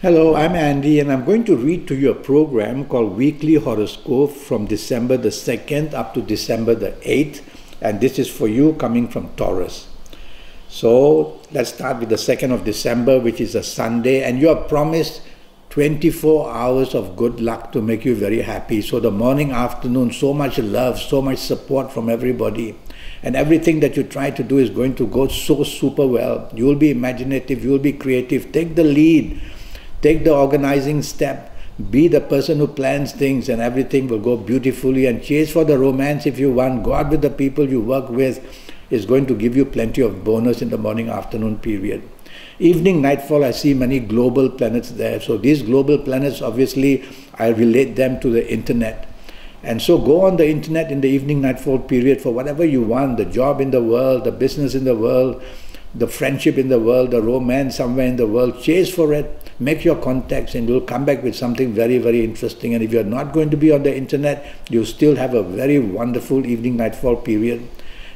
Hello, I'm Andy and I'm going to read to you a program called Weekly Horoscope from December the 2nd up to December the 8th, and this is for you coming from Taurus. So let's start with the 2nd of December, which is a Sunday, and you are promised 24 hours of good luck to make you very happy. So the morning, afternoon, so much love, so much support from everybody, and everything that you try to do is going to go so super well. You will be imaginative, you will be creative, take the lead. Take the organizing step, be the person who plans things, and everything will go beautifully. And chase for the romance if you want. Go out with the people you work with. Is going to give you plenty of bonus in the morning afternoon period. Evening nightfall, I see many global planets there. So these global planets, obviously I relate them to the internet. And so go on the internet in the evening nightfall period for whatever you want, the job in the world, the business in the world, the friendship in the world, the romance somewhere in the world. Chase for it. Make your contacts and you'll come back with something very, very interesting. And if you're not going to be on the internet, you still have a very wonderful evening nightfall period.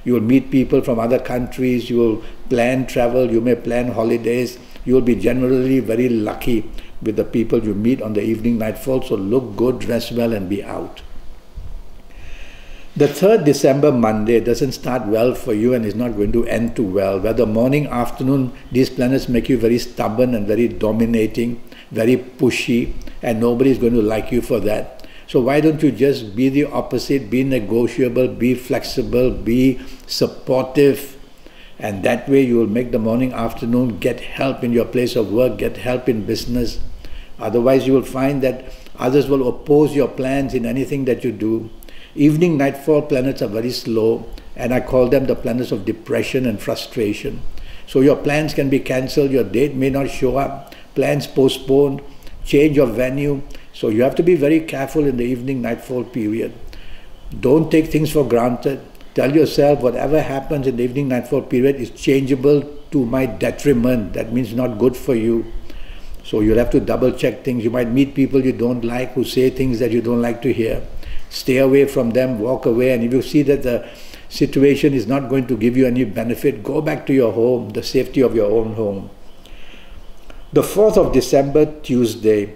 You will meet people from other countries, you will plan travel, you may plan holidays. You will be generally very lucky with the people you meet on the evening nightfall. So look good, dress well and be out. The 3rd December Monday doesn't start well for you and is not going to end too well. Where the morning, afternoon, these planets make you very stubborn and very dominating, very pushy, and nobody is going to like you for that. So why don't you just be the opposite, be negotiable, be flexible, be supportive, and that way you will make the morning, afternoon, get help in your place of work, get help in business. Otherwise you will find that others will oppose your plans in anything that you do. Evening nightfall planets are very slow, and I call them the planets of depression and frustration. So your plans can be cancelled, your date may not show up, plans postponed, change of venue. So you have to be very careful in the evening nightfall period. Don't take things for granted. Tell yourself whatever happens in the evening nightfall period is changeable to my detriment. That means not good for you. So you'll have to double check things. You might meet people you don't like who say things that you don't like to hear. Stay away from them, walk away, and if you see that the situation is not going to give you any benefit, go back to your home, the safety of your own home. The 4th of December, Tuesday,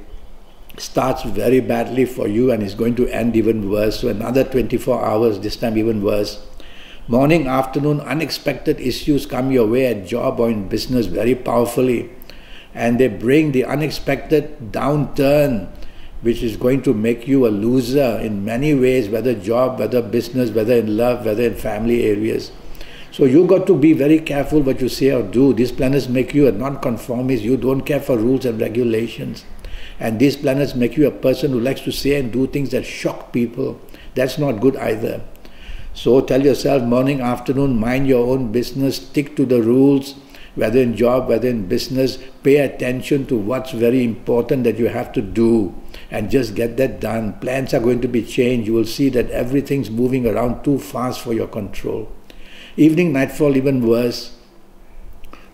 starts very badly for you and is going to end even worse. So another 24 hours, this time even worse. Morning, afternoon, unexpected issues come your way at job or in business very powerfully, and they bring the unexpected downturn, which is going to make you a loser in many ways, whether job, whether business, whether in love, whether in family areas. So you got to be very careful what you say or do. These planets make you a non-conformist. You don't care for rules and regulations. And these planets make you a person who likes to say and do things that shock people. That's not good either. So tell yourself, morning, afternoon, mind your own business, stick to the rules, whether in job, whether in business. Pay attention to what's very important that you have to do and just get that done. Plans are going to be changed. You will see that everything's moving around too fast for your control. Evening nightfall even worse.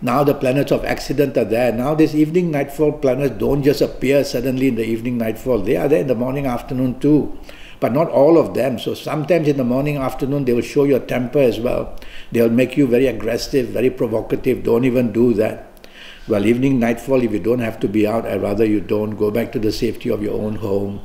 Now the planets of accident are there. Now these evening nightfall planets don't just appear suddenly in the evening nightfall. They are there in the morning, afternoon too. But not all of them. So sometimes in the morning, afternoon, they will show your temper as well. They will make you very aggressive, very provocative. Don't even do that. Well, evening, nightfall, if you don't have to be out, I'd rather you don't. Go back to the safety of your own home.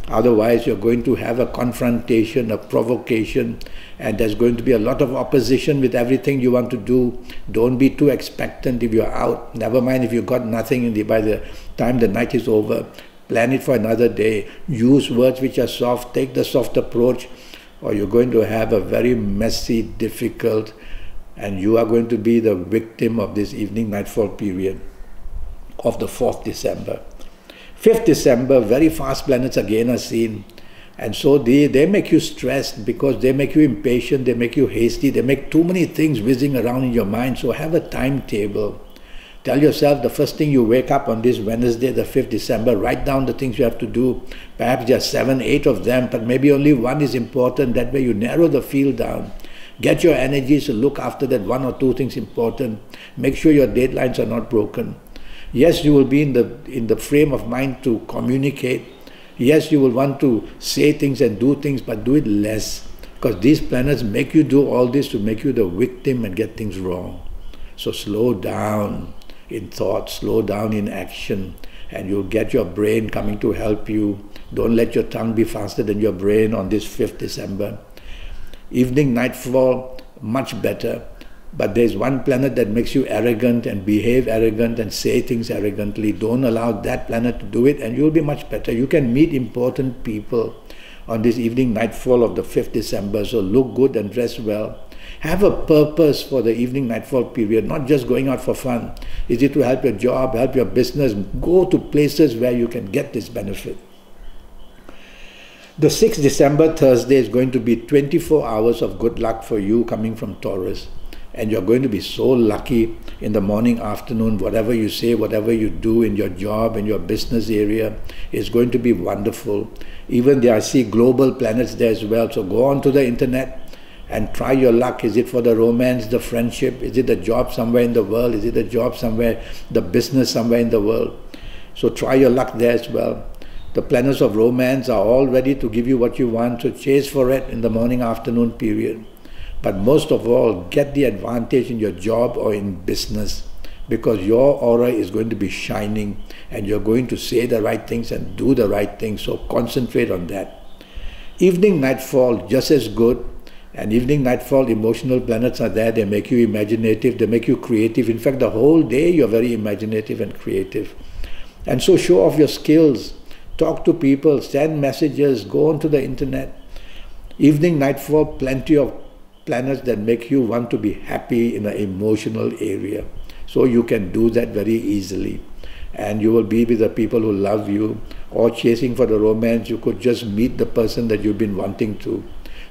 Otherwise, you're going to have a confrontation, a provocation, and there's going to be a lot of opposition with everything you want to do. Don't be too expectant if you're out. Never mind if you've got nothing by the time the night is over. Plan it for another day. Use words which are soft. Take the soft approach, or you're going to have a very messy, difficult, and you are going to be the victim of this evening nightfall period of the 4th December. 5th December, very fast planets again are seen. And so they make you stressed because they make you impatient, they make you hasty, they make too many things whizzing around in your mind. So have a timetable. Tell yourself the first thing you wake up on this Wednesday, the 5th December, write down the things you have to do. Perhaps just 7, 8 of them, but maybe only one is important. That way you narrow the field down. Get your energies to look after that 1 or 2 things important. Make sure your deadlines are not broken. Yes, you will be in the frame of mind to communicate. Yes, you will want to say things and do things, but do it less. Because these planets make you do all this to make you the victim and get things wrong. So slow down in thought, slow down in action, and you'll get your brain coming to help you. Don't let your tongue be faster than your brain on this 5th December. Evening nightfall, much better. But there's one planet that makes you arrogant and behave arrogant and say things arrogantly. Don't allow that planet to do it, and you'll be much better. You can meet important people on this evening nightfall of the 5th December. So look good and dress well. Have a purpose for the evening nightfall period, not just going out for fun. Is it to help your job, help your business? Go to places where you can get this benefit. The 6th December, Thursday, is going to be 24 hours of good luck for you coming from Taurus. And you're going to be so lucky in the morning, afternoon, whatever you say, whatever you do in your job, in your business area, is going to be wonderful. Even there, I see global planets there as well. So go on to the internet and try your luck. Is it for the romance, the friendship? Is it a job somewhere in the world? Is it a job somewhere, the business somewhere in the world? So try your luck there as well. The planets of romance are all ready to give you what you want, so chase for it in the morning, afternoon period. But most of all, get the advantage in your job or in business, because your aura is going to be shining and you're going to say the right things and do the right things, so concentrate on that. Evening nightfall, just as good. And evening nightfall, emotional planets are there. They make you imaginative, they make you creative. In fact, the whole day you're very imaginative and creative. And so show off your skills, talk to people, send messages, go onto the internet. Evening nightfall, plenty of planets that make you want to be happy in an emotional area. So you can do that very easily. And you will be with the people who love you, or chasing for the romance. You could just meet the person that you've been wanting to.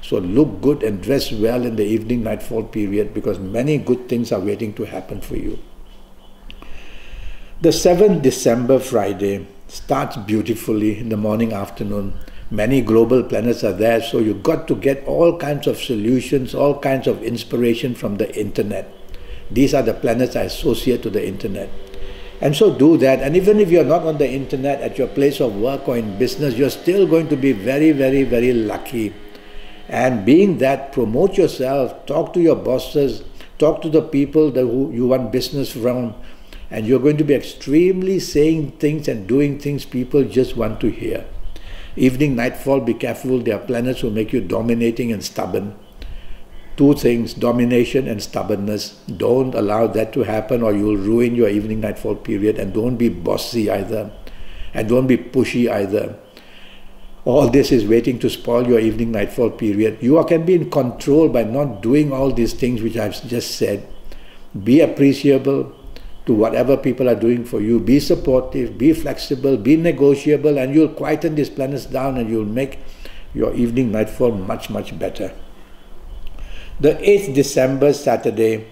So look good and dress well in the evening nightfall period, because many good things are waiting to happen for you. The 7th December, Friday, starts beautifully in the morning, afternoon. Many global planets are there, so you've got to get all kinds of solutions, all kinds of inspiration from the internet. These are the planets I associate to the internet. And so do that. And even if you're not on the internet, at your place of work or in business, you're still going to be very, very, very lucky. And being that, promote yourself, talk to your bosses, talk to the people who you want business from, and you're going to be extremely saying things and doing things people just want to hear. Evening nightfall, be careful. There are planets who make you dominating and stubborn. Two things, domination and stubbornness. Don't allow that to happen, or you will ruin your evening nightfall period. And don't be bossy either, and don't be pushy either. All this is waiting to spoil your evening nightfall period. You can be in control by not doing all these things which I've just said. Be appreciable to whatever people are doing for you. Be supportive, be flexible, be negotiable, and you'll quieten these planets down and you'll make your evening nightfall much, much better. The 8th December, Saturday,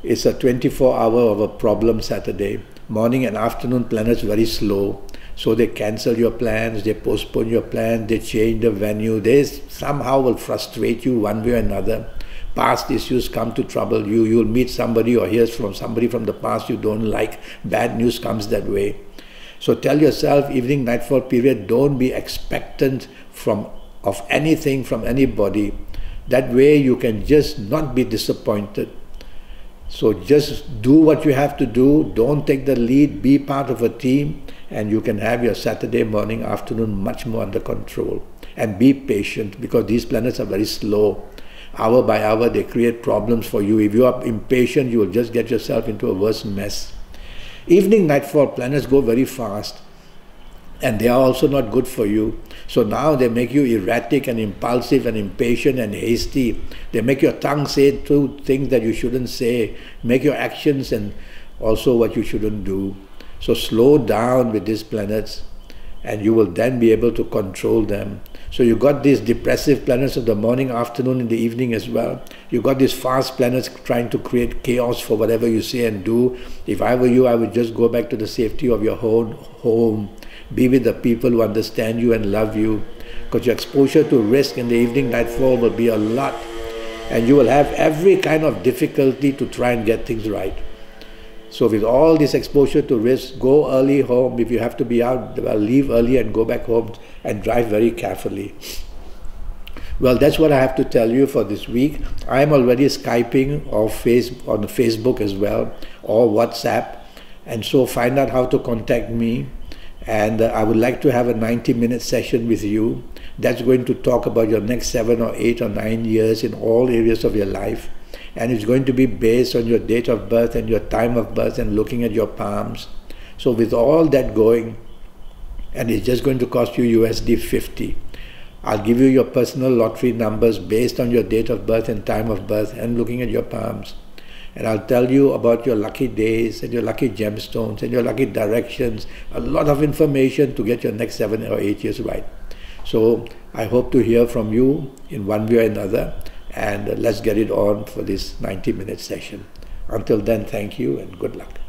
is a 24-hour of a problem Saturday. Morning and afternoon planets very slow. So they cancel your plans, they postpone your plans, they change the venue. They somehow will frustrate you one way or another. Past issues come to trouble you. You'll meet somebody or hear from somebody from the past you don't like. Bad news comes that way. So tell yourself, evening nightfall period, don't be expectant of anything from anybody. That way you can just not be disappointed. So just do what you have to do. Don't take the lead. Be part of a team, and you can have your Saturday morning, afternoon much more under control. And be patient, because these planets are very slow. Hour by hour, they create problems for you. If you are impatient, you will just get yourself into a worse mess. Evening nightfall planets go very fast, and they are also not good for you. So now they make you erratic and impulsive and impatient and hasty. They make your tongue say things that you shouldn't say, make your actions and also what you shouldn't do. So slow down with these planets, and you will then be able to control them. So you got these depressive planets of the morning, afternoon, in the evening as well. You got these fast planets trying to create chaos for whatever you say and do. If I were you, I would just go back to the safety of your own home. Be with the people who understand you and love you, because your exposure to risk in the evening nightfall will be a lot, and you will have every kind of difficulty to try and get things right. So with all this exposure to risk, go early home. If you have to be out, well, leave early and go back home and drive very carefully. Well, that's what I have to tell you for this week. I'm already Skyping or on Facebook as well, or WhatsApp. And so find out how to contact me. And I would like to have a 90-minute session with you that's going to talk about your next 7 or 8 or 9 years in all areas of your life. And it's going to be based on your date of birth and your time of birth and looking at your palms. So with all that going, and it's just going to cost you USD 50. I'll give you your personal lottery numbers based on your date of birth and time of birth and looking at your palms. And I'll tell you about your lucky days and your lucky gemstones and your lucky directions, a lot of information to get your next 7 or 8 years right. So I hope to hear from you in one way or another, and let's get it on for this 90-minute session. Until then, thank you and good luck.